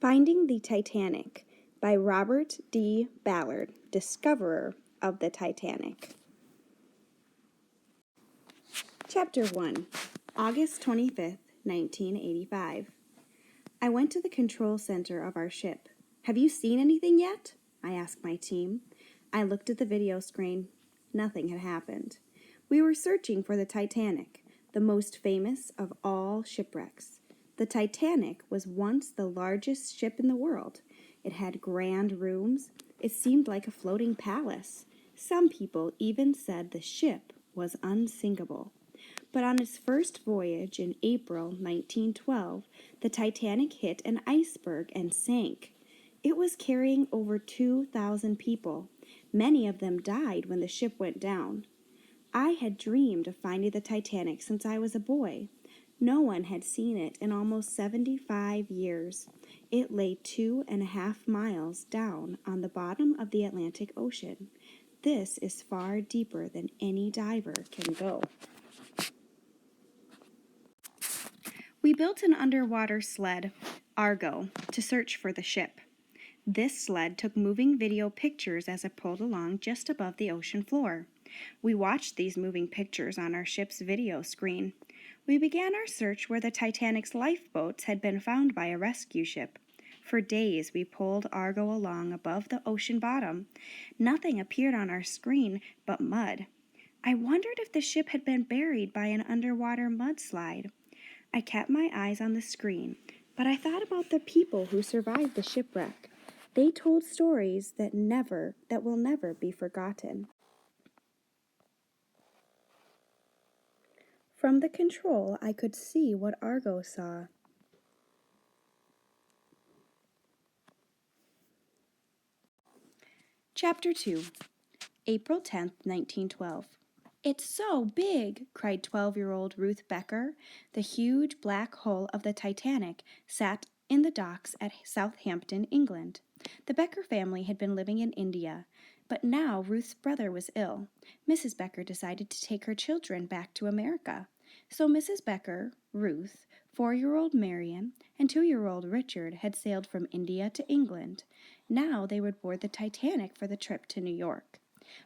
Finding the Titanic by Robert D. Ballard, discoverer of the Titanic. Chapter 1, August 25th, 1985. I went to the control center of our ship. "Have you seen anything yet?" I asked my team. I looked at the video screen. Nothing had happened. We were searching for the Titanic, the most famous of all shipwrecks. The Titanic was once the largest ship in the world. It had grand rooms. It seemed like a floating palace. Some people even said the ship was unsinkable. But on its first voyage in April 1912, the Titanic hit an iceberg and sank. It was carrying over 2,000 people. Many of them died when the ship went down. I had dreamed of finding the Titanic since I was a boy. No one had seen it in almost 75 years. It lay 2.5 miles down on the bottom of the Atlantic Ocean. This is far deeper than any diver can go. We built an underwater sled, Argo, to search for the ship. This sled took moving video pictures as it pulled along just above the ocean floor. We watched these moving pictures on our ship's video screen. We began our search where the Titanic's lifeboats had been found by a rescue ship. For days we pulled Argo along above the ocean bottom. Nothing appeared on our screen but mud. I wondered if the ship had been buried by an underwater mudslide. I kept my eyes on the screen, but I thought about the people who survived the shipwreck. They told stories that will never be forgotten. From the control, I could see what Argo saw. Chapter 2, April 10th, 1912. "It's so big," cried 12-year-old Ruth Becker. The huge black hull of the Titanic sat in the docks at Southampton, England. The Becker family had been living in India, but now Ruth's brother was ill. Mrs. Becker decided to take her children back to America. So Mrs. Becker, Ruth, 4-year-old Marion, and 2-year-old Richard had sailed from India to England. Now they would board the Titanic for the trip to New York.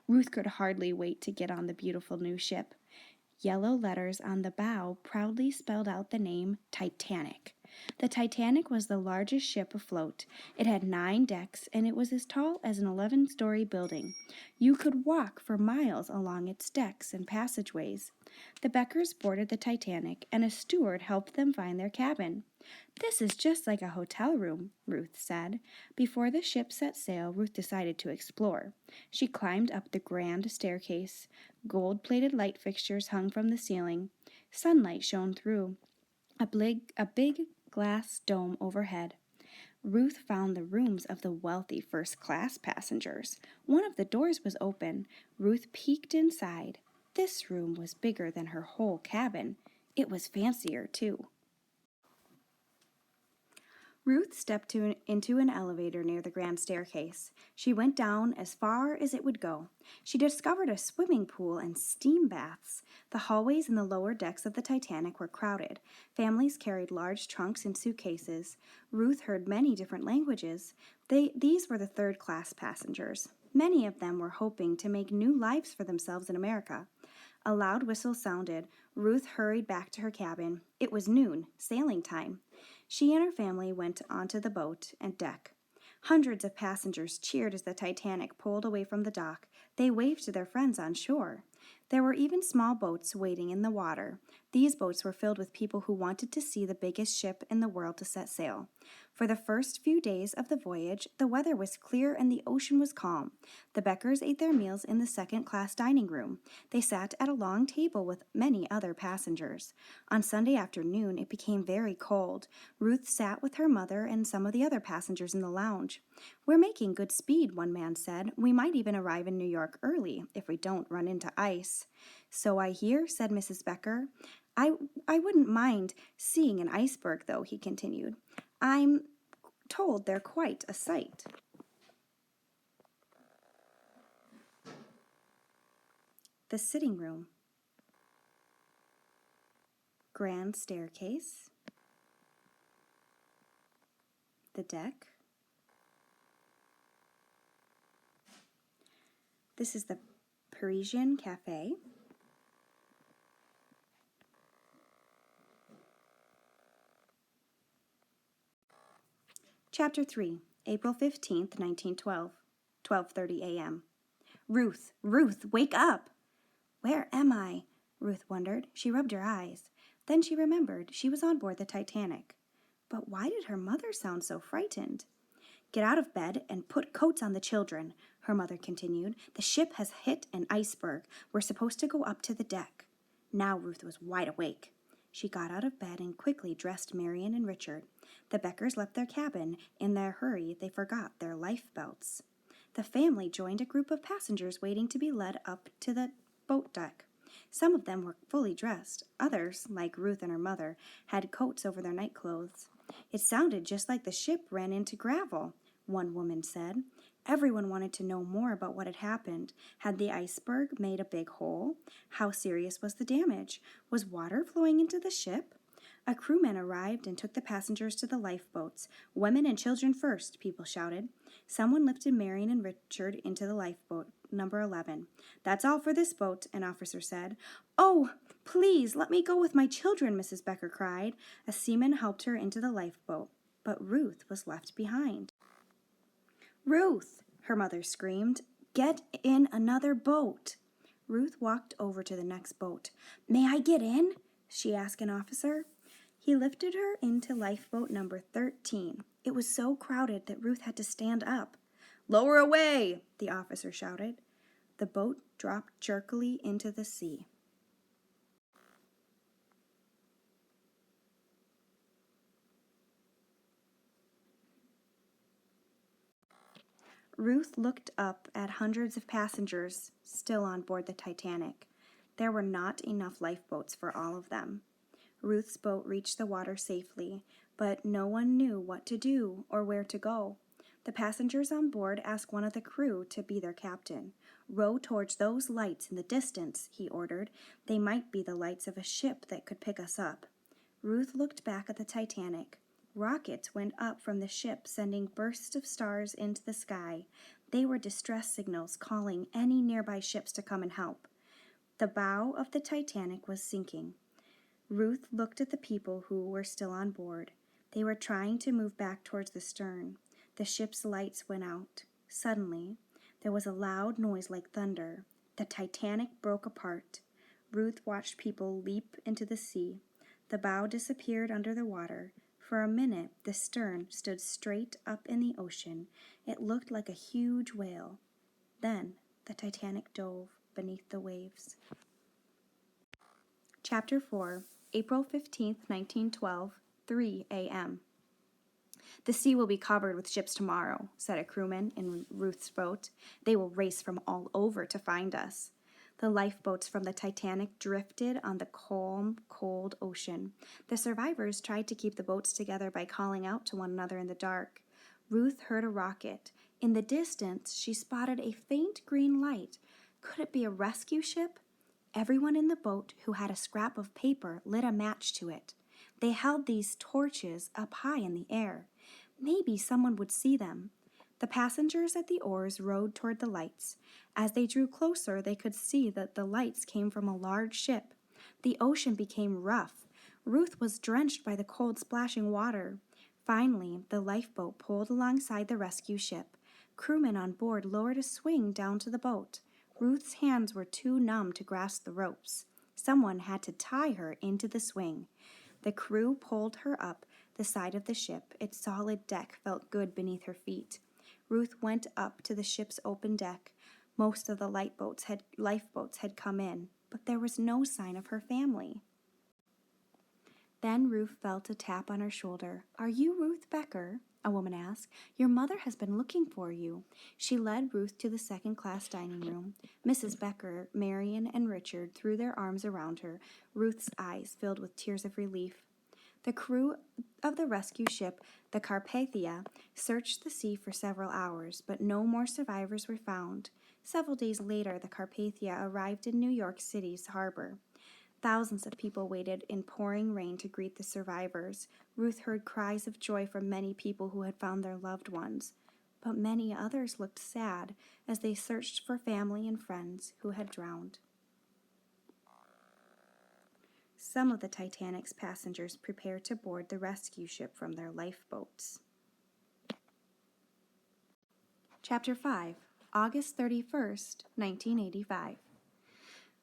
Ruth could hardly wait to get on the beautiful new ship. Yellow letters on the bow proudly spelled out the name Titanic. The Titanic was the largest ship afloat. It had 9 decks, and it was as tall as an 11-story building. You could walk for miles along its decks and passageways. The Beckers boarded the Titanic, and a steward helped them find their cabin. "This is just like a hotel room," Ruth said. Before the ship set sail, Ruth decided to explore. She climbed up the grand staircase. Gold-plated light fixtures hung from the ceiling. Sunlight shone through a big glass dome overhead. Ruth found the rooms of the wealthy first-class passengers. One of the doors was open. Ruth peeked inside. This room was bigger than her whole cabin. It was fancier, too. Ruth stepped into an elevator near the grand staircase. She went down as far as it would go. She discovered a swimming pool and steam baths. The hallways in the lower decks of the Titanic were crowded. Families carried large trunks and suitcases. Ruth heard many different languages. These were the third-class passengers. Many of them were hoping to make new lives for themselves in America. A loud whistle sounded. Ruth hurried back to her cabin. It was noon, sailing time. She and her family went onto the boat and deck. Hundreds of passengers cheered as the Titanic pulled away from the dock. They waved to their friends on shore. There were even small boats waiting in the water. These boats were filled with people who wanted to see the biggest ship in the world to set sail. For the first few days of the voyage, the weather was clear and the ocean was calm. The Beckers ate their meals in the second-class dining room. They sat at a long table with many other passengers. On Sunday afternoon, it became very cold. Ruth sat with her mother and some of the other passengers in the lounge. "We're making good speed," one man said. "We might even arrive in New York early if we don't run into ice." "So I hear," said Mrs. Becker. I wouldn't mind seeing an iceberg, though," he continued. "I'm told they're quite a sight." The sitting room. Grand staircase. The deck. This is the Parisian Cafe. Chapter 3, April 15th, 1912, 12:30 a.m. Ruth, Ruth, wake up! Where am I? Ruth wondered. She rubbed her eyes. Then she remembered she was on board the Titanic. But why did her mother sound so frightened? Get out of bed and put coats on the children, her mother continued. The ship has hit an iceberg. We're supposed to go up to the deck. Now Ruth was wide awake. She got out of bed and quickly dressed Marion and Richard. The Beckers left their cabin. In their hurry, they forgot their life belts. The family joined a group of passengers waiting to be led up to the boat deck. Some of them were fully dressed. Others, like Ruth and her mother, had coats over their nightclothes. It sounded just like the ship ran into gravel, one woman said. Everyone wanted to know more about what had happened. Had the iceberg made a big hole? How serious was the damage? Was water flowing into the ship? A crewman arrived and took the passengers to the lifeboats. Women and children first, people shouted. Someone lifted Marion and Richard into the lifeboat, number 11. That's all for this boat, an officer said. Oh, please, let me go with my children, Mrs. Becker cried. A seaman helped her into the lifeboat, but Ruth was left behind. Ruth, her mother screamed, get in another boat. Ruth walked over to the next boat. May I get in? She asked an officer. He lifted her into lifeboat number 13. It was so crowded that Ruth had to stand up. Lower away, the officer shouted. The boat dropped jerkily into the sea. Ruth looked up at hundreds of passengers still on board the Titanic. There were not enough lifeboats for all of them. Ruth's boat reached the water safely, but no one knew what to do or where to go. The passengers on board asked one of the crew to be their captain. Row towards those lights in the distance, he ordered. They might be the lights of a ship that could pick us up. Ruth looked back at the Titanic. Rockets went up from the ship, sending bursts of stars into the sky. They were distress signals calling any nearby ships to come and help. The bow of the Titanic was sinking. Ruth looked at the people who were still on board. They were trying to move back towards the stern. The ship's lights went out. Suddenly, there was a loud noise like thunder. The Titanic broke apart. Ruth watched people leap into the sea. The bow disappeared under the water. For a minute, the stern stood straight up in the ocean. It looked like a huge whale. Then, the Titanic dove beneath the waves. Chapter 4, April 15th, 1912, 3 a.m. The sea will be covered with ships tomorrow, said a crewman in Ruth's boat. They will race from all over to find us. The lifeboats from the Titanic drifted on the calm, cold ocean. The survivors tried to keep the boats together by calling out to one another in the dark. Ruth heard a rocket. In the distance, she spotted a faint green light. Could it be a rescue ship? Everyone in the boat who had a scrap of paper lit a match to it. They held these torches up high in the air. Maybe someone would see them. The passengers at the oars rowed toward the lights. As they drew closer, they could see that the lights came from a large ship. The ocean became rough. Ruth was drenched by the cold, splashing water. Finally, the lifeboat pulled alongside the rescue ship. Crewmen on board lowered a swing down to the boat. Ruth's hands were too numb to grasp the ropes. Someone had to tie her into the swing. The crew pulled her up the side of the ship. Its solid deck felt good beneath her feet. Ruth went up to the ship's open deck. Most of the lifeboats had come in, but there was no sign of her family. Then Ruth felt a tap on her shoulder. Are you Ruth Becker? A woman asked. Your mother has been looking for you. She led Ruth to the second-class dining room. Mrs. Becker, Marion, and Richard threw their arms around her. Ruth's eyes filled with tears of relief. The crew of the rescue ship, the Carpathia, searched the sea for several hours, but no more survivors were found. Several days later, the Carpathia arrived in New York City's harbor. Thousands of people waited in pouring rain to greet the survivors. Ruth heard cries of joy from many people who had found their loved ones, but many others looked sad as they searched for family and friends who had drowned. Some of the Titanic's passengers prepared to board the rescue ship from their lifeboats. Chapter 5, August 31st, 1985.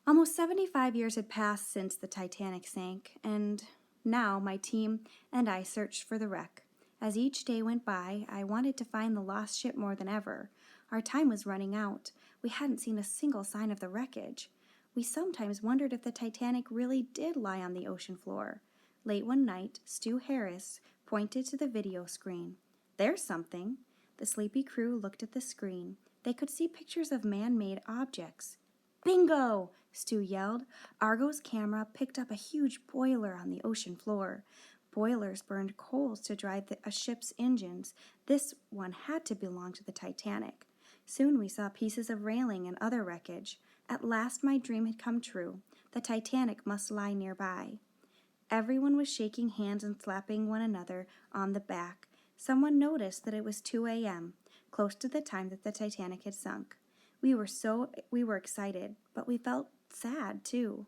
Almost 75 years had passed since the Titanic sank, and now my team and I searched for the wreck. As each day went by, I wanted to find the lost ship more than ever. Our time was running out. We hadn't seen a single sign of the wreckage. We sometimes wondered if the Titanic really did lie on the ocean floor. Late one night, Stu Harris pointed to the video screen. "There's something." The sleepy crew looked at the screen. They could see pictures of man-made objects. "Bingo!" Stu yelled. Argo's camera picked up a huge boiler on the ocean floor. Boilers burned coals to drive a ship's engines. This one had to belong to the Titanic. Soon we saw pieces of railing and other wreckage. At last my dream had come true. The Titanic must lie nearby. Everyone was shaking hands and slapping one another on the back. Someone noticed that it was 2 a.m., close to the time that the Titanic had sunk. We were excited, but we felt sad too.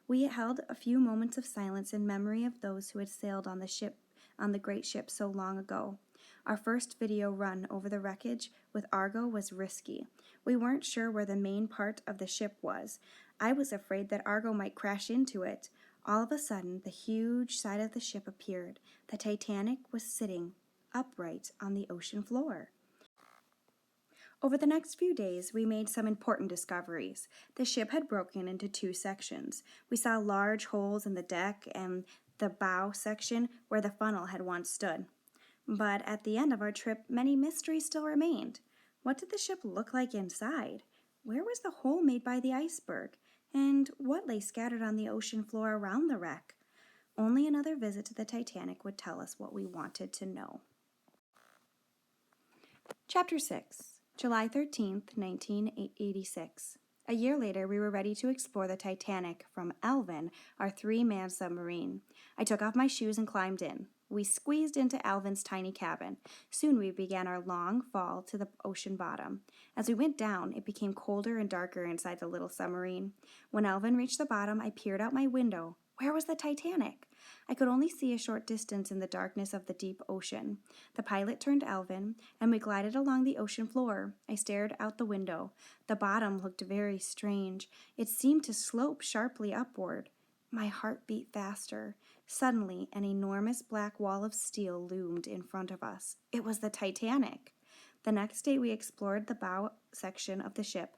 We held a few moments of silence in memory of those who had sailed on the great ship so long ago. Our first video run over the wreckage with Argo was risky. We weren't sure where the main part of the ship was. I was afraid that Argo might crash into it. All of a sudden, the huge side of the ship appeared. The Titanic was sitting upright on the ocean floor. Over the next few days, we made some important discoveries. The ship had broken into 2 sections. We saw large holes in the deck and the bow section where the funnel had once stood. But at the end of our trip, many mysteries still remained. What did the ship look like inside? Where was the hole made by the iceberg? And what lay scattered on the ocean floor around the wreck? Only another visit to the Titanic would tell us what we wanted to know. Chapter 6. July 13th, 1986. A year later, we were ready to explore the Titanic from Alvin, our 3-man submarine. I took off my shoes and climbed in. We squeezed into Alvin's tiny cabin. Soon we began our long fall to the ocean bottom. As we went down, it became colder and darker inside the little submarine. When Alvin reached the bottom, I peered out my window. Where was the Titanic? I could only see a short distance in the darkness of the deep ocean. The pilot turned Alvin, and we glided along the ocean floor. I stared out the window. The bottom looked very strange. It seemed to slope sharply upward. My heart beat faster. Suddenly, an enormous black wall of steel loomed in front of us. It was the Titanic. The next day, we explored the bow section of the ship.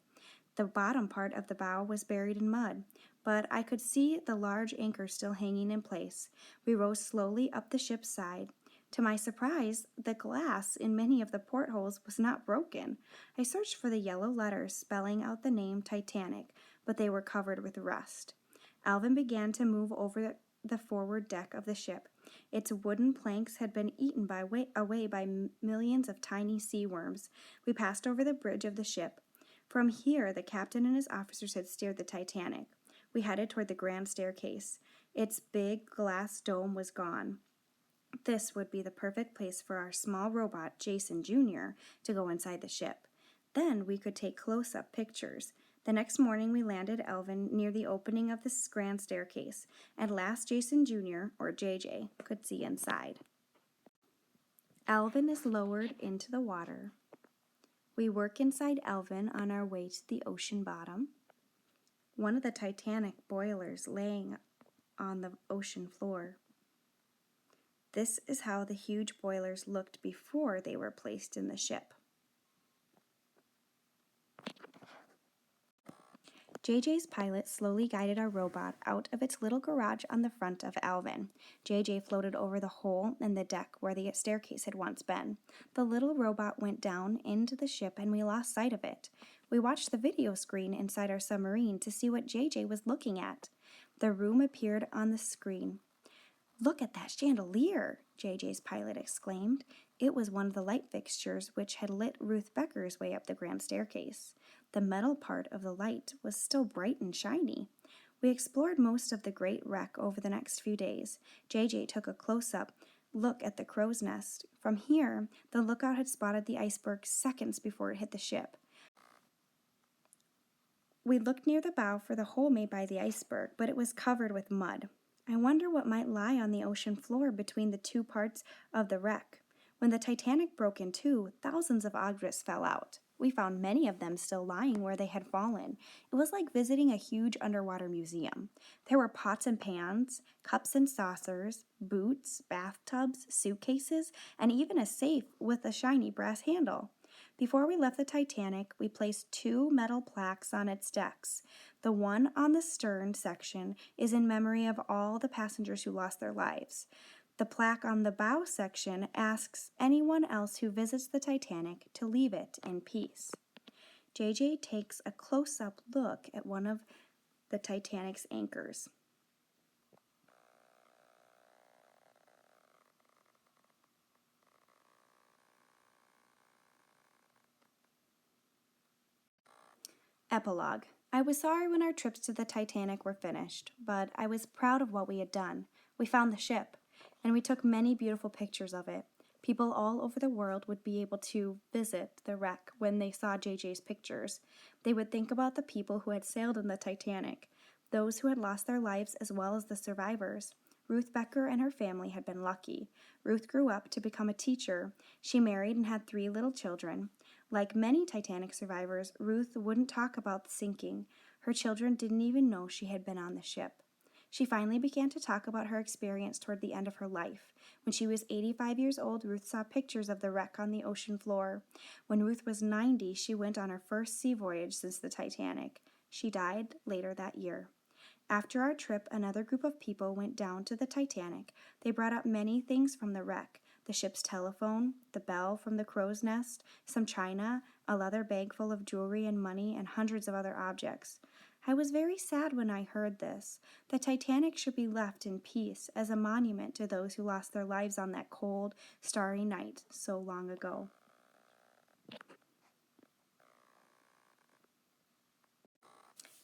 The bottom part of the bow was buried in mud, but I could see the large anchor still hanging in place. We rose slowly up the ship's side. To my surprise, the glass in many of the portholes was not broken. I searched for the yellow letters spelling out the name Titanic, but they were covered with rust. Alvin began to move over the forward deck of the ship. Its wooden planks had been eaten away by millions of tiny sea worms. We passed over the bridge of the ship. From here, the captain and his officers had steered the Titanic. We headed toward the grand staircase. Its big glass dome was gone. This would be the perfect place for our small robot, Jason Jr., to go inside the ship. Then we could take close-up pictures. The next morning, we landed Alvin near the opening of this grand staircase. At last, Jason Jr., or JJ, could see inside. Alvin is lowered into the water. We work inside Alvin on our way to the ocean bottom. One of the Titanic boilers laying on the ocean floor. This is how the huge boilers looked before they were placed in the ship. JJ's pilot slowly guided our robot out of its little garage on the front of Alvin. JJ floated over the hole in the deck where the staircase had once been. The little robot went down into the ship and we lost sight of it. We watched the video screen inside our submarine to see what JJ was looking at. The room appeared on the screen. "Look at that chandelier," JJ's pilot exclaimed. It was one of the light fixtures which had lit Ruth Becker's way up the grand staircase. The metal part of the light was still bright and shiny. We explored most of the great wreck over the next few days. JJ took a close-up look at the crow's nest. From here, the lookout had spotted the iceberg seconds before it hit the ship. We looked near the bow for the hole made by the iceberg, but it was covered with mud. I wonder what might lie on the ocean floor between the two parts of the wreck. When the Titanic broke in two, thousands of objects fell out. We found many of them still lying where they had fallen. It was like visiting a huge underwater museum. There were pots and pans, cups and saucers, boots, bathtubs, suitcases, and even a safe with a shiny brass handle. Before we left the Titanic, we placed two metal plaques on its decks. The one on the stern section is in memory of all the passengers who lost their lives. The plaque on the bow section asks anyone else who visits the Titanic to leave it in peace. JJ takes a close-up look at one of the Titanic's anchors. Epilogue. I was sorry when our trips to the Titanic were finished, but I was proud of what we had done. We found the ship, and we took many beautiful pictures of it. People all over the world would be able to visit the wreck when they saw JJ's pictures. They would think about the people who had sailed in the Titanic, those who had lost their lives as well as the survivors. Ruth Becker and her family had been lucky. Ruth grew up to become a teacher. She married and had 3 little children. Like many Titanic survivors, Ruth wouldn't talk about the sinking. Her children didn't even know she had been on the ship. She finally began to talk about her experience toward the end of her life. When she was 85 years old, Ruth saw pictures of the wreck on the ocean floor. When Ruth was 90, she went on her first sea voyage since the Titanic. She died later that year. After our trip, another group of people went down to the Titanic. They brought up many things from the wreck: the ship's telephone, the bell from the crow's nest, some china, a leather bag full of jewelry and money, and hundreds of other objects. I was very sad when I heard this. The Titanic should be left in peace as a monument to those who lost their lives on that cold, starry night so long ago.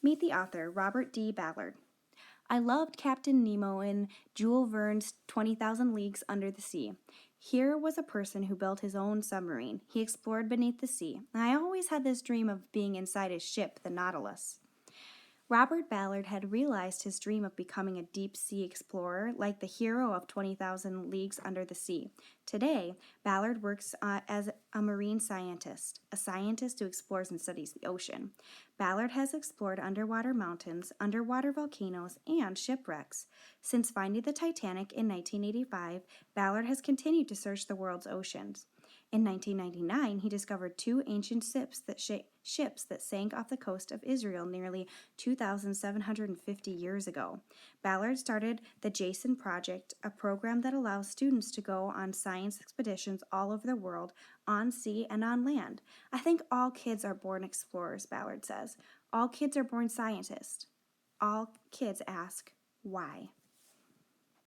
Meet the author, Robert D. Ballard. I loved Captain Nemo in Jules Verne's 20,000 Leagues Under the Sea. Here was a person who built his own submarine. He explored beneath the sea. I always had this dream of being inside his ship, the Nautilus. Robert Ballard had realized his dream of becoming a deep-sea explorer, like the hero of 20,000 Leagues Under the Sea. Today, Ballard works as a marine scientist, a scientist who explores and studies the ocean. Ballard has explored underwater mountains, underwater volcanoes, and shipwrecks. Since finding the Titanic in 1985, Ballard has continued to search the world's oceans. In 1999, he discovered 2 ancient ships that sank off the coast of Israel nearly 2,750 years ago. Ballard started the Jason Project, a program that allows students to go on science expeditions all over the world, on sea and on land. I think all kids are born explorers, Ballard says. All kids are born scientists. All kids ask, why?